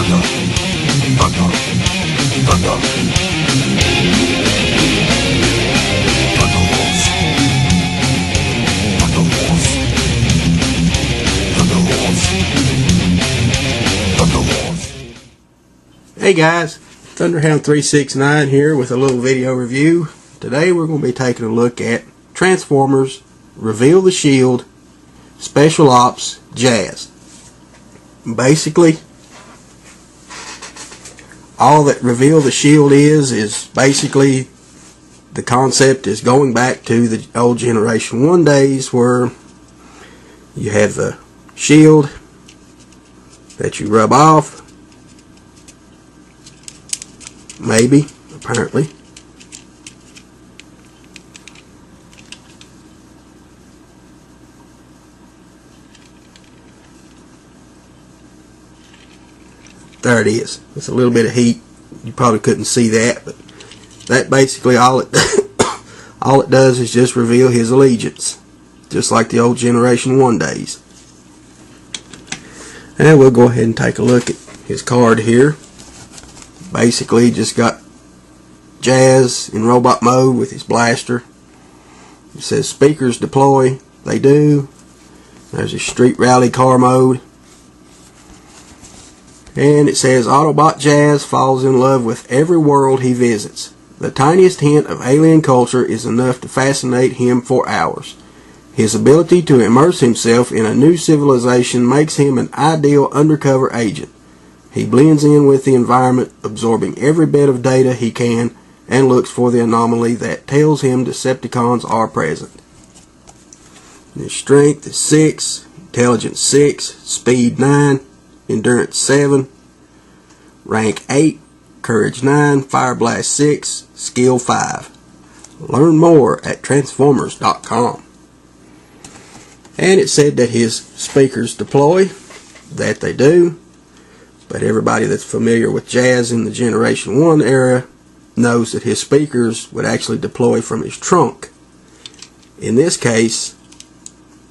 Thunder, thunder, thunder. Thunder Wars. Thunder Wars. Thunder Wars. Thunder Wars. Hey guys, Thunderhound 369 here with a little video review. Today we're going to be taking a look at Transformers Reveal the Shield Special Ops Jazz. Basically, all that Reveal the Shield is basically the concept is going back to the old Generation 1 days where you have the shield that you rub off. Maybe, apparently. There it is. It's a little bit of heat. You probably couldn't see that, but that basically all it does is just reveal his allegiance, just like the old Generation 1 days. And we'll go ahead and take a look at his card here. Basically just got Jazz in robot mode with his blaster. It says speakers deploy. They do. There's his street rally car mode. And it says Autobot Jazz falls in love with every world he visits. The tiniest hint of alien culture is enough to fascinate him for hours. His ability to immerse himself in a new civilization makes him an ideal undercover agent. He blends in with the environment, absorbing every bit of data he can, and looks for the anomaly that tells him Decepticons are present. His strength is 6, intelligence 6, speed 9, endurance 7, rank 8, courage 9, fire blast 6, skill 5. Learn more at Transformers.com. And it said that his speakers deploy, that they do. But everybody that's familiar with Jazz in the Generation 1 era knows that his speakers would actually deploy from his trunk. In this case,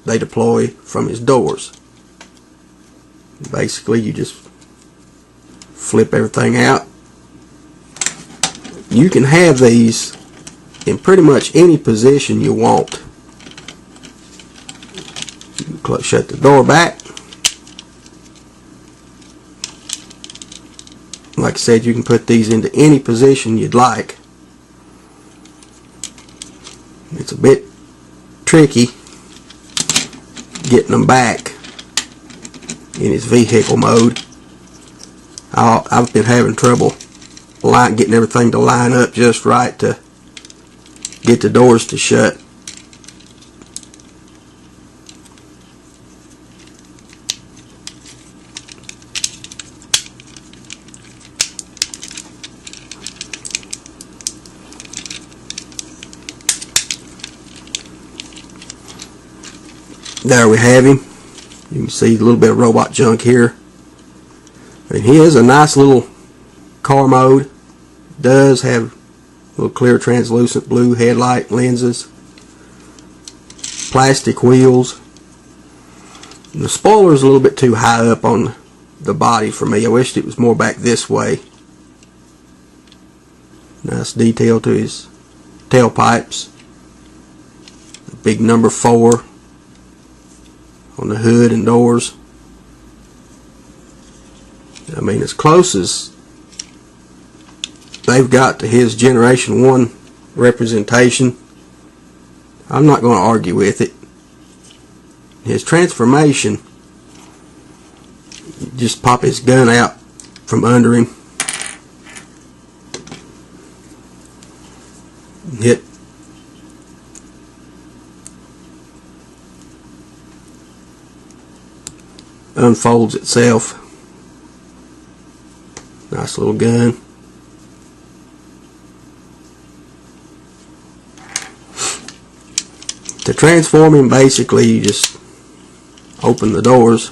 they deploy from his doors. Basically, you just flip everything out. You can have these in pretty much any position you want. You can shut the door back. Like I said, you can put these into any position you'd like. It's a bit tricky getting them back in his vehicle mode. I've been having trouble getting everything to line up just right to get the doors to shut. There we have him. You can see a little bit of robot junk here. And he is a nice little car mode. Does have little clear translucent blue headlight lenses. Plastic wheels. And the spoiler is a little bit too high up on the body for me. I wished it was more back this way. Nice detail to his tailpipes. The big number 4 on the hood and doors. I mean, as close as they've got to his Generation 1 representation, I'm not going to argue with it. His transformation, you just pop his gun out from under him, hit unfolds itself. Nice little gun. To transform him, basically you just open the doors,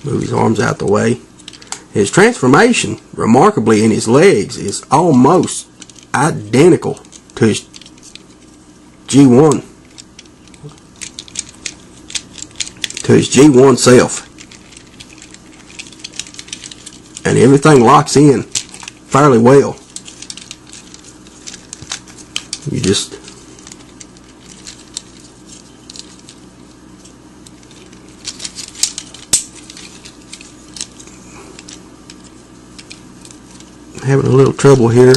move his arms out the way. His transformation, remarkably, in his legs is almost identical to his G1. To his G1 self. and everything locks in fairly well. You just having a little trouble here.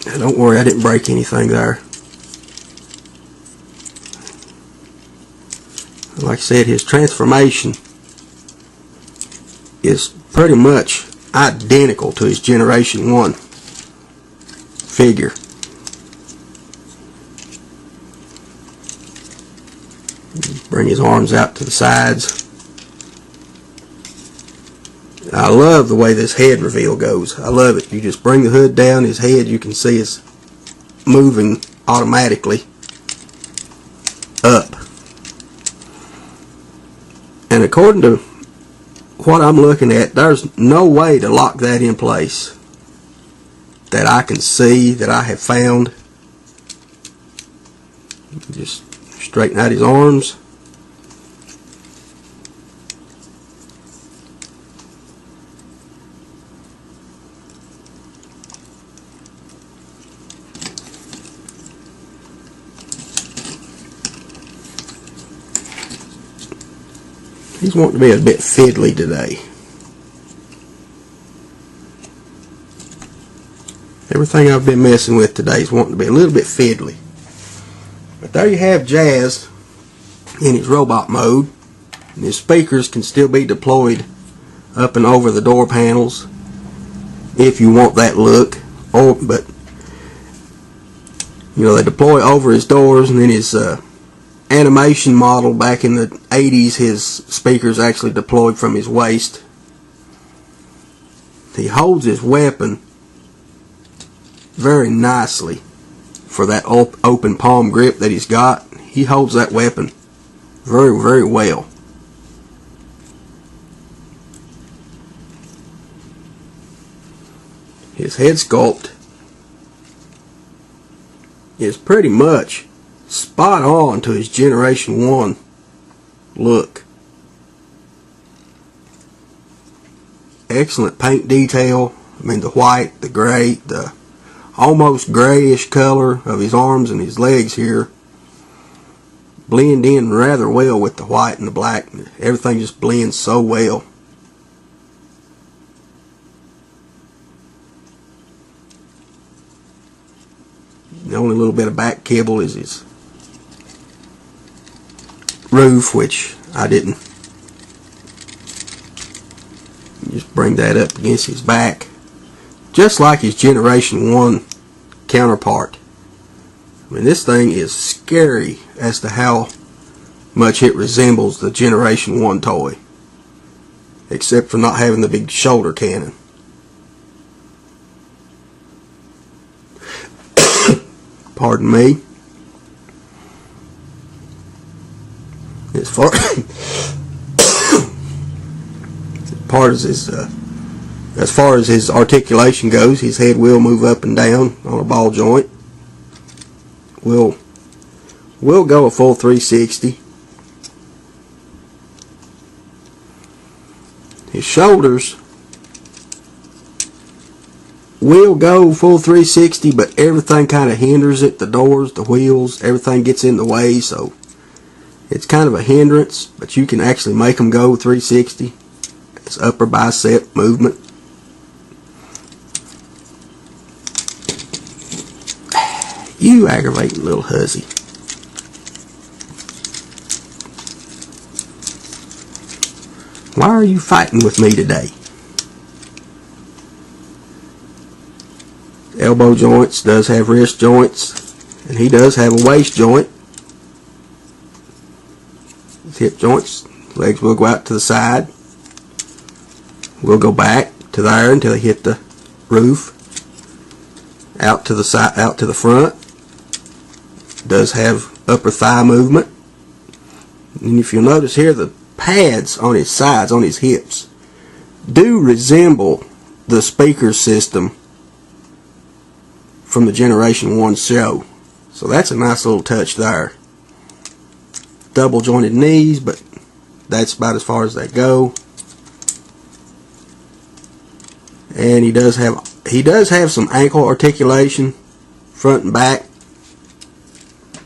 Now, don't worry, I didn't break anything there. Like I said, his transformation is pretty much identical to his Generation 1 figure. Bring his arms out to the sides. I love the way this head reveal goes. I love it. You just bring the hood down, his head you can see is moving automatically up. And according to what I'm looking at, there's no way to lock that in place that I can see, that I have found. Just straighten out his arms. He's wanting to be a bit fiddly today. Everything I've been messing with today is wanting to be a little bit fiddly. But there you have Jazz in his robot mode. And his speakers can still be deployed up and over the door panels if you want that look. But you know, they deploy over his doors, and then his animation model back in the 80s, his speakers actually deployed from his waist. He holds his weapon very nicely for that open palm grip that he's got. He holds that weapon very, very well. His head sculpt is pretty much spot on to his Generation 1 look. Excellent paint detail. I mean, the white, the gray, the almost grayish color of his arms and his legs here blend in rather well with the white and the black. Everything just blends so well. The only little bit of back kibble is his roof, which I didn't. Just bring that up against his back, just like his Generation 1 counterpart. I mean, this thing is scary as to how much it resembles the Generation 1 toy, except for not having the big shoulder cannon. Pardon me. As far as his articulation goes, his head will move up and down on a ball joint. We'll go a full 360. His shoulders will go full 360, but everything kind of hinders it. The doors, the wheels, everything gets in the way, so it's kind of a hindrance, but you can actually make them go 360. It's upper bicep movement. You aggravating little hussy. Why are you fighting with me today? Elbow joints, does have wrist joints, and he does have a waist joint. His hip joints, legs will go out to the side. We'll go back to there until they hit the roof. Out to the side, out to the front. Does have upper thigh movement. And if you'll notice here, the pads on his sides, on his hips, do resemble the speaker system from the Generation 1 show. So that's a nice little touch there. double jointed knees, but that's about as far as they go. And he does have some ankle articulation, front and back,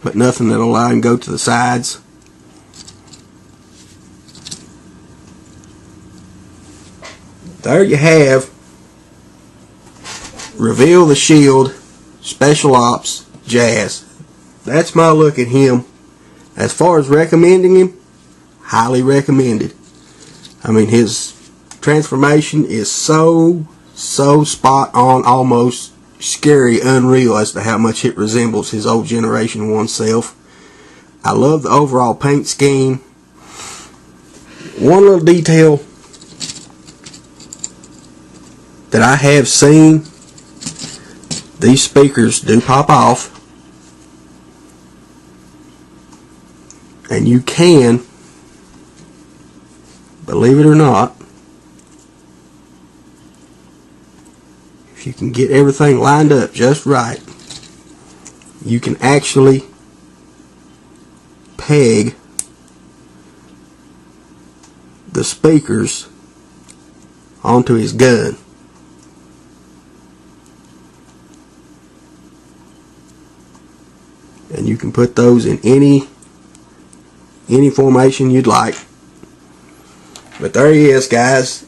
but nothing that'll allow him to go to the sides. There you have Reveal the Shield Special Ops Jazz. That's my look at him. As far as recommending him, highly recommended. I mean, his transformation is so spot on, almost scary, unreal as to how much it resembles his old Generation 1 self. I love the overall paint scheme. One little detail that I have seen, these speakers do pop off, and you can, believe it or not, if you can get everything lined up just right, you can actually peg the speakers onto his gun. And you can put those in any formation you'd like. But there he is, guys.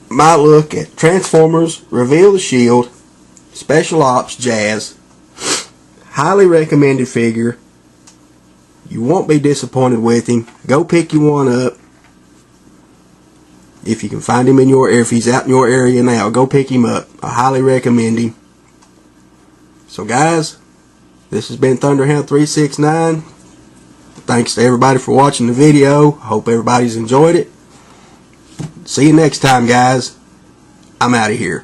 My look at Transformers Reveal the Shield Special Ops Jazz. Highly recommended figure. You won't be disappointed with him. Go pick you one up. If you can find him in your area, if he's out in your area now, go pick him up. I highly recommend him. So guys, this has been Thunderhound 369. Thanks to everybody for watching the video. Hope everybody's enjoyed it. See you next time, guys. I'm out of here.